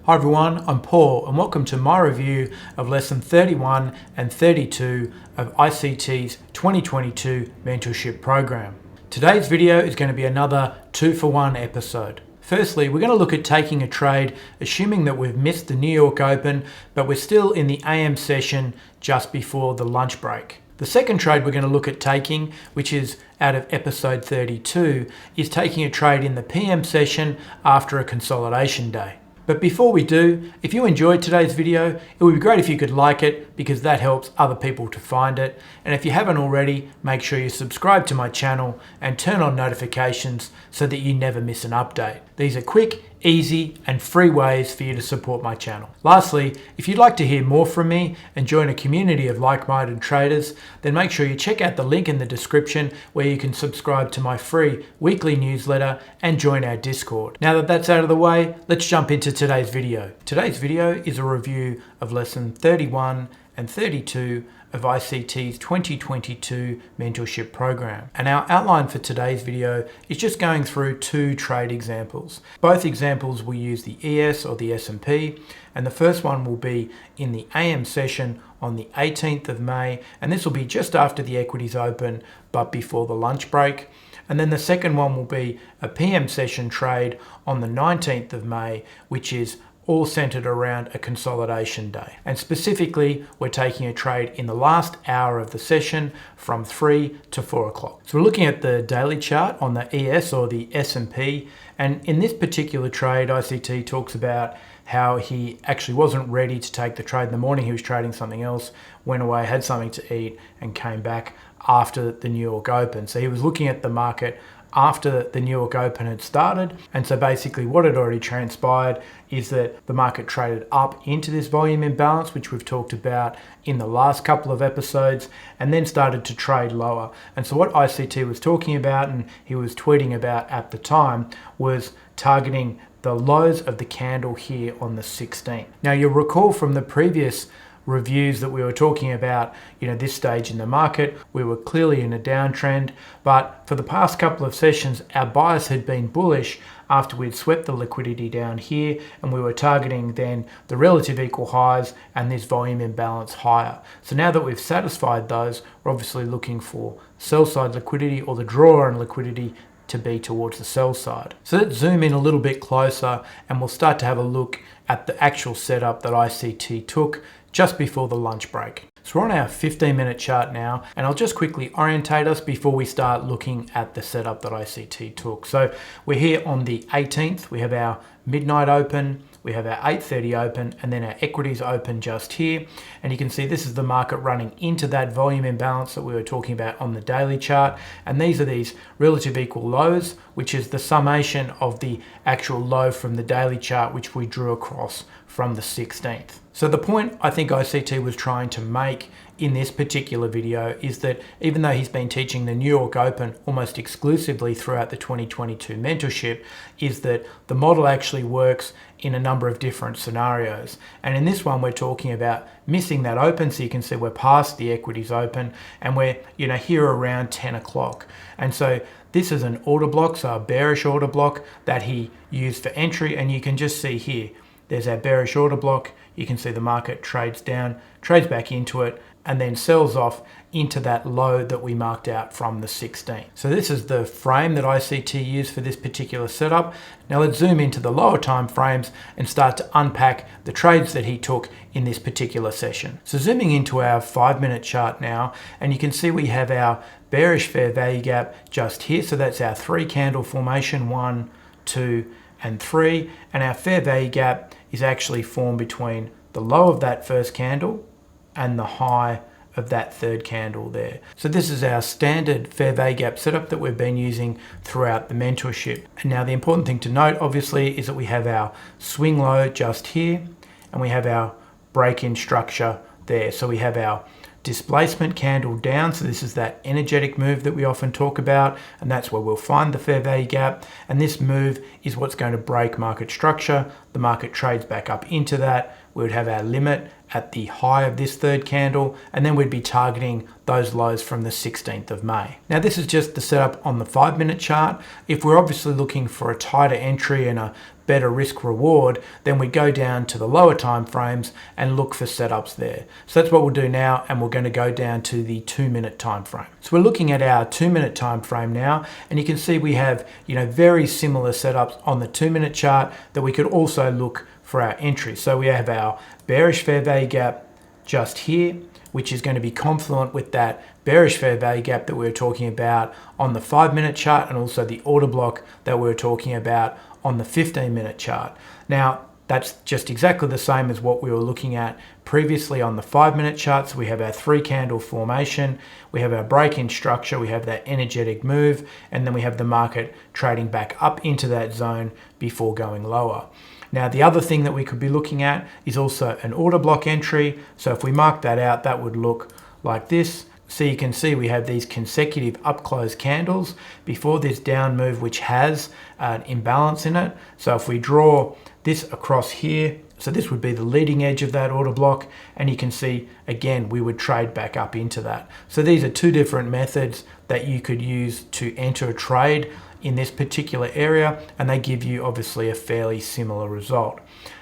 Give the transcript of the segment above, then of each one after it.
Hi everyone, I'm Paul and welcome to my review of lesson 31 and 32 of ICT's 2022 Mentorship Program. Today's video is going to be another 2-for-1 episode. Firstly, we're going to look at taking a trade, assuming that we've missed the New York Open, but we're still in the AM session just before the lunch break. The second trade we're going to look at taking, which is out of episode 32, is taking a trade in the PM session after a consolidation day. But before we do, if you enjoyed today's video, it would be great if you could like it because that helps other people to find it. And if you haven't already, make sure you subscribe to my channel and turn on notifications so that you never miss an update. These are quick, easy, and free ways for you to support my channel. Lastly, if you'd like to hear more from me and join a community of like-minded traders, then make sure you check out the link in the description where you can subscribe to my free weekly newsletter and join our Discord. Now that that's out of the way, let's jump into today's video. Today's video is a review of lesson 31 and 32 of ICT's 2022 Mentorship Program. And our outline for today's video is just going through two trade examples. Both examples will use the ES or the S&P, and the first one will be in the AM session on the 18th of May, and this will be just after the equities open, but before the lunch break. And then the second one will be a PM session trade on the 19th of May, which is all centered around a consolidation day. And specifically, we're taking a trade in the last hour of the session from 3 to 4 o'clock. So we're looking at the daily chart on the ES or the S&P. And in this particular trade, ICT talks about how he actually wasn't ready to take the trade in the morning. He was trading something else, went away, had something to eat, and came back after the New York Open. So he was looking at the market after the New York Open had started. And so basically what had already transpired is that the market traded up into this volume imbalance, which we've talked about in the last couple of episodes, and then started to trade lower. And so what ICT was talking about, and he was tweeting about at the time, was targeting the lows of the candle here on the 16th. Now you'll recall from the previous reviews that we were talking about, this stage in the market, we were clearly in a downtrend, but for the past couple of sessions, our bias had been bullish after we'd swept the liquidity down here, and we were targeting then the relative equal highs and this volume imbalance higher. So now that we've satisfied those, we're obviously looking for sell side liquidity or the draw on liquidity to be towards the sell side. So let's zoom in a little bit closer and we'll start to have a look at the actual setup that ICT took just before the lunch break. So we're on our 15-minute chart now, and I'll just quickly orientate us before we start looking at the setup that ICT took. So we're here on the 18th, we have our midnight open, we have our 8:30 open, and then our equities open just here. And you can see this is the market running into that volume imbalance that we were talking about on the daily chart. And these are these relative equal lows, which is the summation of the actual low from the daily chart, which we drew across from the 16th. So the point I think ICT was trying to make in this particular video is that even though he's been teaching the New York Open almost exclusively throughout the 2022 mentorship, is that the model actually works in a number of different scenarios. And in this one, we're talking about missing that open. So you can see we're past the equities open and we're here around 10 o'clock. And so this is an order block, so a bearish order block that he used for entry. And you can just see here, there's our bearish order block. You can see the market trades down, trades back into it, and then sells off into that low that we marked out from the 16th. So this is the frame that ICT used for this particular setup. Now let's zoom into the lower time frames and start to unpack the trades that he took in this particular session. So zooming into our 5-minute chart now, and you can see we have our bearish fair value gap just here. So that's our 3 candle formation, 1, 2, and 3. And our fair value gap is actually formed between the low of that first candle and the high of that third candle there. So this is our standard fair value gap setup that we've been using throughout the mentorship. And now the important thing to note obviously is that we have our swing low just here and we have our break-in structure there. So we have our displacement candle down, so this is that energetic move that we often talk about, and that's where we'll find the fair value gap, and this move is what's going to break market structure. The market trades back up into that, we would have our limit at the high of this third candle, and then we'd be targeting those lows from the 16th of May. Now this is just the setup on the 5-minute chart. If we're obviously looking for a tighter entry and a better risk reward, then we go down to the lower time frames and look for setups there. So that's what we'll do now, and we're going to go down to the 2-minute time frame. So we're looking at our 2-minute time frame now, and you can see we have very similar setups on the 2-minute chart that we could also look for our entry. So we have our bearish fair value gap just here, which is going to be confluent with that bearish fair value gap that we were talking about on the 5-minute chart, and also the order block that we were talking about on the 15-minute chart. Now, that's just exactly the same as what we were looking at previously on the 5-minute chart. So we have our 3-candle formation, we have our break-in structure, we have that energetic move, and then we have the market trading back up into that zone before going lower. Now, the other thing that we could be looking at is also an order block entry. So if we mark that out, that would look like this. So you can see we have these consecutive up-close candles before this down move, which has an imbalance in it. So if we draw this across here, so this would be the leading edge of that order block, and you can see again we would trade back up into that. So these are two different methods that you could use to enter a trade in this particular area, and they give you obviously a fairly similar result.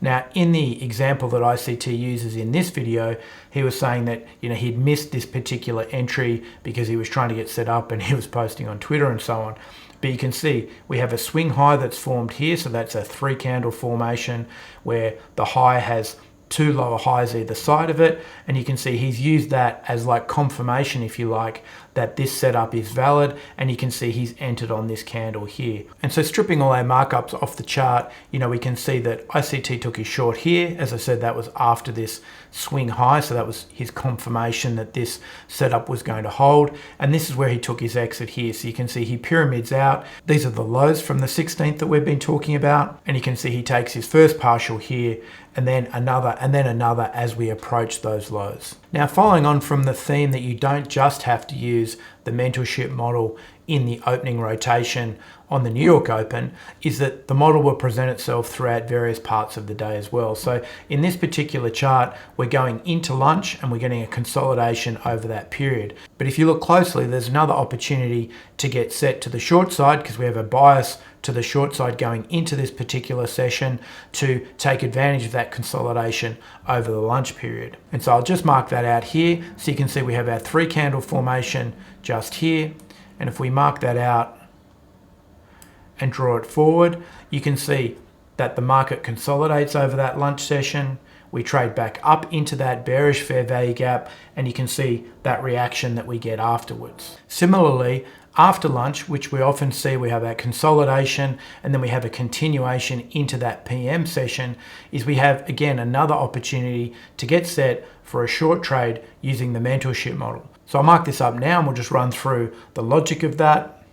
Now, in the example that ICT uses in this video, he was saying that he'd missed this particular entry because he was trying to get set up and he was posting on Twitter and so on. But you can see we have a swing high that's formed here, so that's a 3-candle formation where the high has 2 lower highs either side of it, and you can see he's used that as like confirmation, if you like, that this setup is valid, and you can see he's entered on this candle here. And so stripping all our markups off the chart, we can see that ICT took his short here. As I said, that was after this swing high, so that was his confirmation that this setup was going to hold, and this is where he took his exit here. So you can see he pyramids out. These are the lows from the 16th that we've been talking about, and you can see he takes his first partial here, and then another as we approach those lows. Now, following on from the theme that you don't just have to use the mentorship model in the opening rotation on the New York Open, is that the model will present itself throughout various parts of the day as well. So in this particular chart, we're going into lunch and we're getting a consolidation over that period. But if you look closely, there's another opportunity to get set to the short side because we have a bias to the short side going into this particular session to take advantage of that consolidation over the lunch period. And so I'll just mark that out here so you can see we have our 3-candle formation just here. And if we mark that out and draw it forward, you can see that the market consolidates over that lunch session. We trade back up into that bearish fair value gap, and you can see that reaction that we get afterwards. Similarly, after lunch, which we often see, we have that consolidation and then we have a continuation into that PM session, is we have again another opportunity to get set for a short trade using the mentorship model. So I'll mark this up now and we'll just run through the logic of that.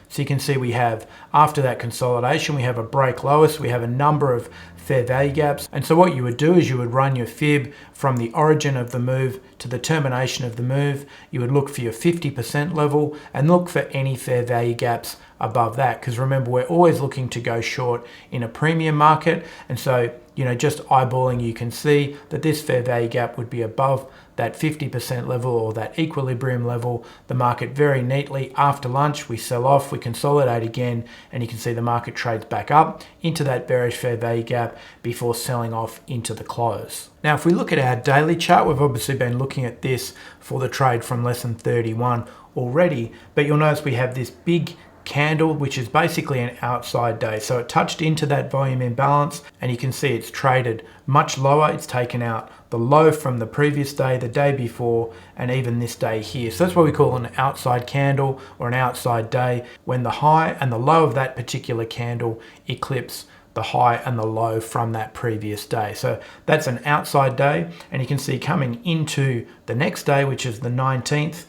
So you can see we have, after that consolidation, we have a break lowest, we have a number of fair value gaps. And so what you would do is you would run your fib from the origin of the move to the termination of the move. You would look for your 50% level and look for any fair value gaps above that. Because remember, we're always looking to go short in a premium market. And so, just eyeballing, you can see that this fair value gap would be above that 50% level or that equilibrium level. The market very neatly after lunch, we sell off, we consolidate again, and you can see the market trades back up into that bearish fair value gap before selling off into the close. Now, if we look at our daily chart, we've obviously been looking at this for the trade from lesson 31 already, but you'll notice we have this big candle, which is basically an outside day. So it touched into that volume imbalance, and you can see it's traded much lower. It's taken out the low from the previous day, the day before, and even this day here. So that's what we call an outside candle or an outside day, when the high and the low of that particular candle eclipse the high and the low from that previous day. So that's an outside day, and you can see coming into the next day, which is the 19th,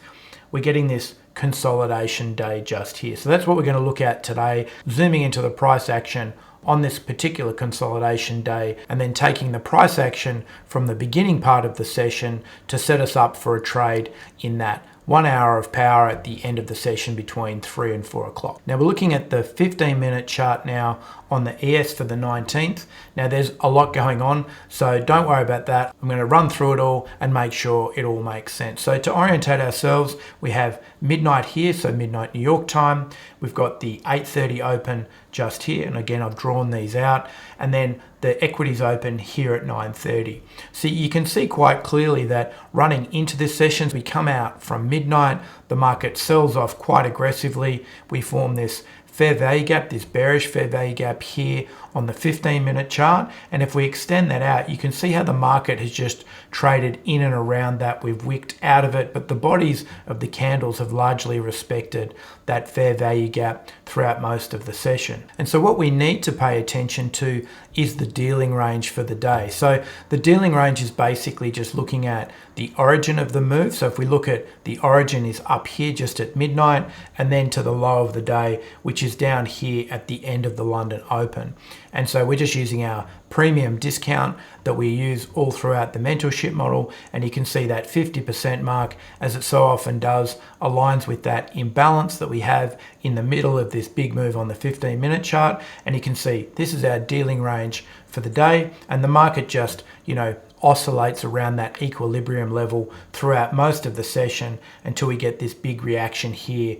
we're getting this consolidation day just here. So that's what we're going to look at today, zooming into the price action on this particular consolidation day, and then taking the price action from the beginning part of the session to set us up for a trade in that 1 hour of power at the end of the session between 3 and 4 o'clock. Now we're looking at the 15-minute chart now on the ES for the 19th. Now there's a lot going on, so don't worry about that. I'm going to run through it all and make sure it all makes sense. So to orientate ourselves, we have midnight here, so midnight New York time. We've got the 8:30 open just here, and again I've drawn these out, and then the equities open here at 9:30. So you can see quite clearly that running into this session, we come out from midnight, the market sells off quite aggressively. We form this fair value gap, this bearish fair value gap here on the 15-minute chart. And if we extend that out, you can see how the market has just traded in and around that. We've wicked out of it, but the bodies of the candles have largely respected that fair value gap throughout most of the session. And so what we need to pay attention to is the dealing range for the day. So the dealing range is basically just looking at the origin of the move. So if we look at the origin is up here just at midnight, and then to the low of the day, which is down here at the end of the London Open. And so we're just using our premium discount that we use all throughout the mentorship model, and you can see that 50% mark, as it so often does, aligns with that imbalance that we have in the middle of this big move on the 15-minute chart. And you can see this is our dealing range for the day, and the market just, oscillates around that equilibrium level throughout most of the session until we get this big reaction here,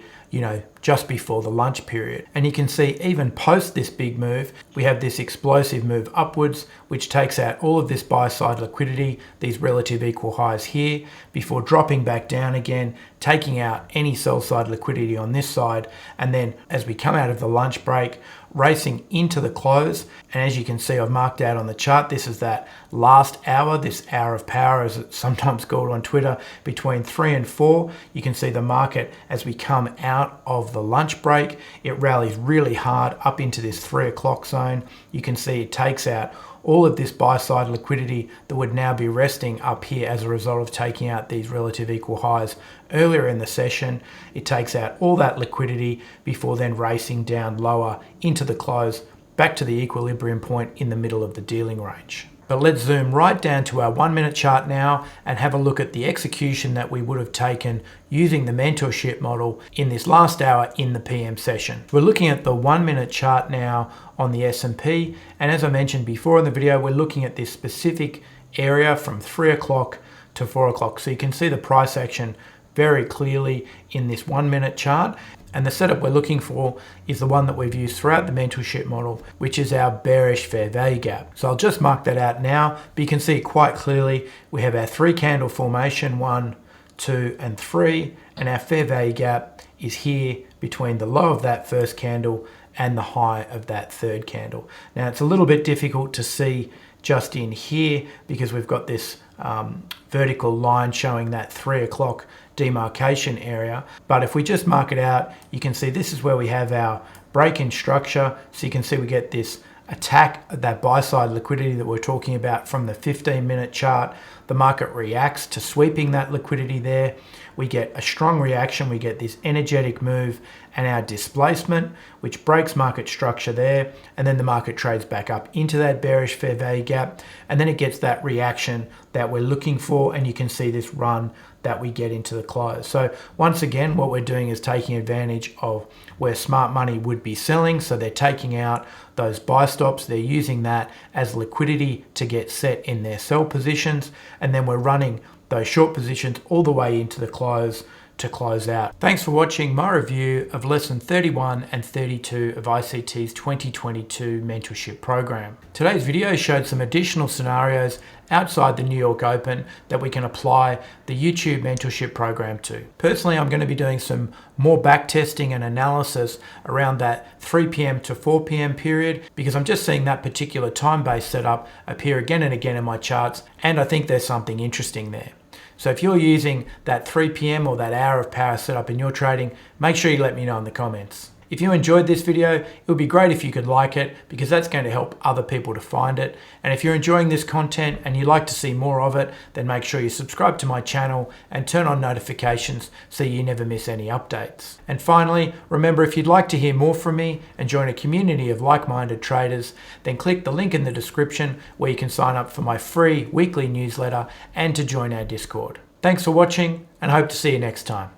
just before the lunch period. And you can see even post this big move, we have this explosive move upwards, which takes out all of this buy side liquidity, these relative equal highs here, before dropping back down again, taking out any sell side liquidity on this side. And then as we come out of the lunch break, racing into the close. And as you can see, I've marked out on the chart, this is that last hour, this hour of power, as it's sometimes called on Twitter, between 3 and 4. You can see the market as we come out of the lunch break, it rallies really hard up into this 3 o'clock zone. You can see it takes out all of this buy side liquidity that would now be resting up here as a result of taking out these relative equal highs earlier in the session. It takes out all that liquidity before then racing down lower into the close, back to the equilibrium point in the middle of the dealing range. But let's zoom right down to our 1-minute chart now and have a look at the execution that we would have taken using the mentorship model in this last hour in the PM session. We're looking at the 1-minute chart now on the S&P, and as I mentioned before in the video, we're looking at this specific area from 3 o'clock to 4 o'clock. So you can see the price action very clearly in this 1-minute chart. And the setup we're looking for is the one that we've used throughout the mentorship model, which is our bearish fair value gap. So I'll just mark that out now, but you can see quite clearly we have our 3 candle formation, 1, 2, and 3, and our fair value gap is here between the low of that first candle and the high of that third candle. Now it's a little bit difficult to see just in here because we've got this vertical line showing that 3 o'clock demarcation area. But if we just mark it out, you can see this is where we have our break-in structure. So you can see we get this attack of that buy side liquidity that we're talking about from the 15-minute chart. The market reacts to sweeping that liquidity there. We get a strong reaction, we get this energetic move and our displacement, which breaks market structure there, and then the market trades back up into that bearish fair value gap, and then it gets that reaction that we're looking for, and you can see this run that we get into the close. So once again, what we're doing is taking advantage of where smart money would be selling. So they're taking out those buy stops, they're using that as liquidity to get set in their sell positions, and then we're running those short positions all the way into the close to close out. Thanks for watching my review of lesson 31 and 32 of ICT's 2022 mentorship program. Today's video showed some additional scenarios outside the New York Open that we can apply the YouTube mentorship program to. Personally, I'm going to be doing some more back testing and analysis around that 3 p.m. to 4 p.m. period because I'm just seeing that particular time-based setup appear again and again in my charts, and I think there's something interesting there. So if you're using that 3 p.m. or that hour of power setup in your trading, make sure you let me know in the comments. If you enjoyed this video, it would be great if you could like it because that's going to help other people to find it. And if you're enjoying this content and you'd like to see more of it, then make sure you subscribe to my channel and turn on notifications so you never miss any updates. And finally, remember, if you'd like to hear more from me and join a community of like-minded traders, then click the link in the description where you can sign up for my free weekly newsletter and to join our Discord. Thanks for watching and hope to see you next time.